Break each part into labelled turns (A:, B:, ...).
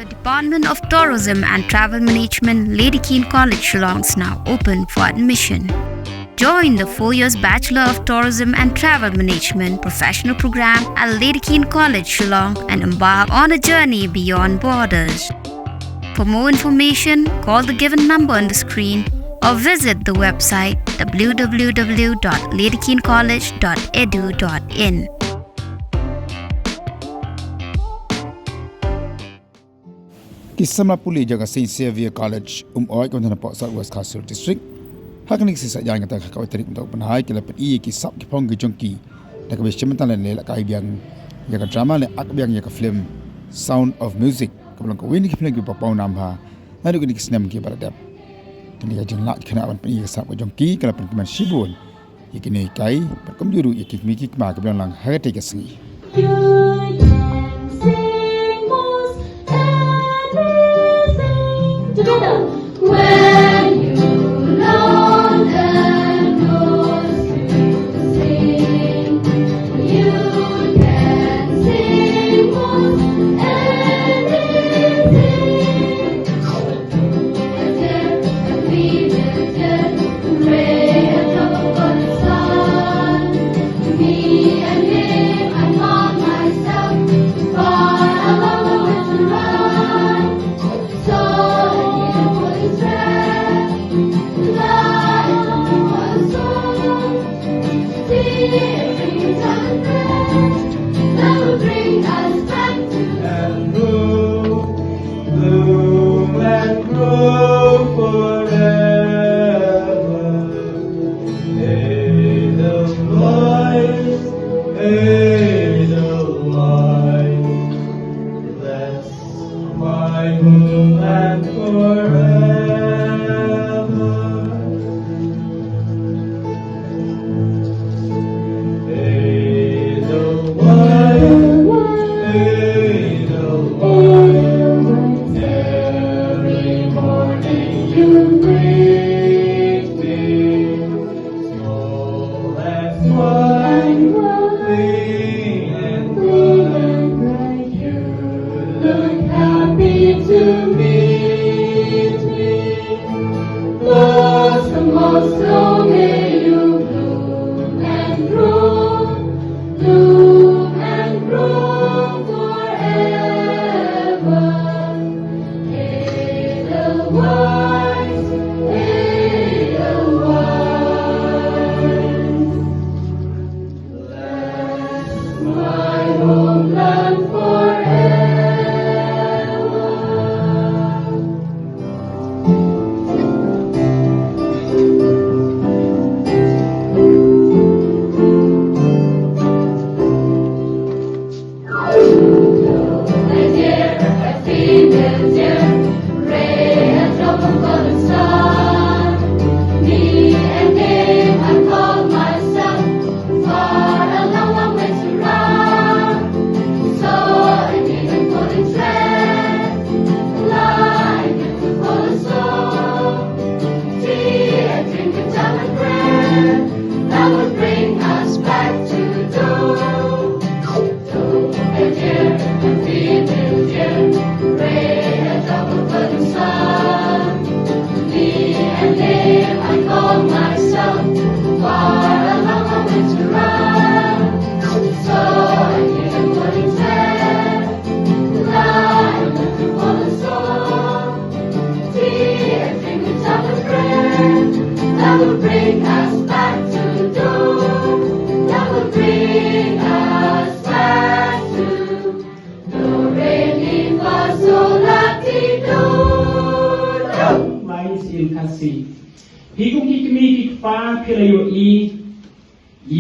A: The Department of Tourism and Travel Management, Lady Keane College, Shillong is now open for admission. Join the 4 years Bachelor of Tourism and Travel Management professional program at Lady Keane College, Shillong and embark on a journey beyond borders. For more information, call the given number on the screen or visit the website www.ladykeencollege.edu.in.
B: Samla Pule jaga Saint Xavier College Umoid kontana po South West Castle District hakanik sisa yang kata ka tarik untuk penahai kila pen ki sap ki pong ki jongki da ka beshmentan le la kai biang ya ka drama le ak biang ya ka film Sound of Music ka blang ka win ki film ki pa pau nam ha na du ki snem ki baradap kini ka jengla kena wan pen ki sap ka jongki kala pen man shibun yakini kai pa kom juru yakik mi ki ma ka blang lang ha te ka singi
C: together. When you learn and knows to sing, you can sing most anything. And there we will get pray and love for the sun. Me and him, I found myself far along the way to run. So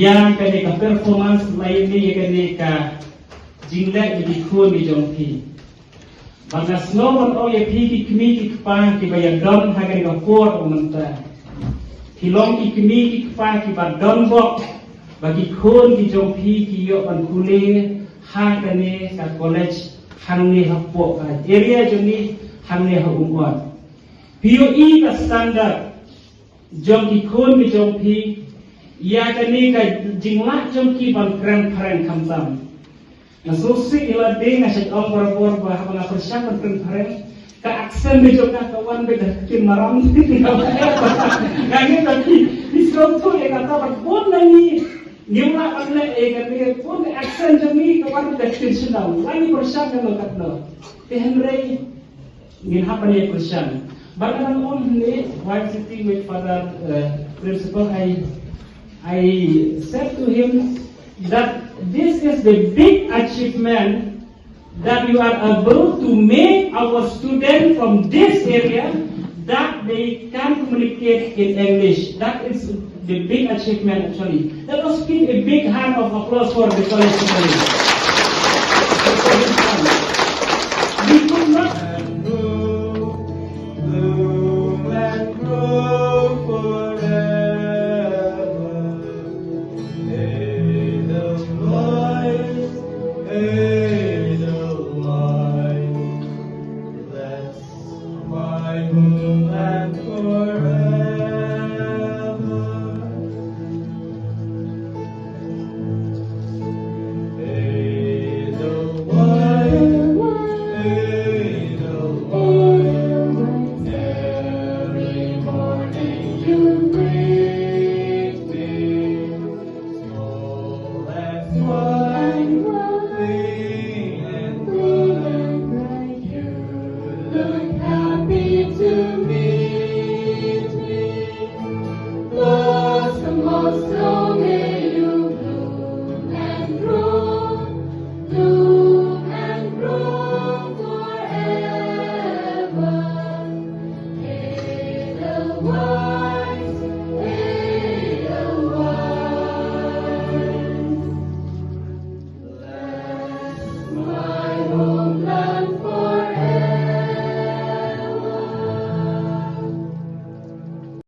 D: yang kene performance lain ni kene jingla di khun ni jongpi bangga snowman o ye pi ki pa ki ba don ha kene ko manta hilong ki pa ki ba don bo bagi khun ki jongpi ki yo ban kule ha kene ka college hangni hapo area joni hangni ha umon POE ka standard jongki khun ki jongpi ya kani ka jingla jongki ban kran khamsam Nasusi ila ding na siya ang barabor ba mga persyapan pren ka aksen medyo ka kawan beda kin maram ngani tapi diskon tu e kata pun nani Gimana pagla kan pun aksen jami kawan beda kin sunau lagi persyapan lo katno Henry ngin hapan ye persyapan bagaimana on ni while sitting with father principal I said to him that this is the big achievement that you are able to make our students from this area that they can communicate in English. That is the big achievement actually. Let us give a big hand of applause for the college students. We could not bloom and grow forever. Edelweiss, Edelweiss, bless my homeland forever. Edelweiss, Edelweiss, every morning you greet me, small and small.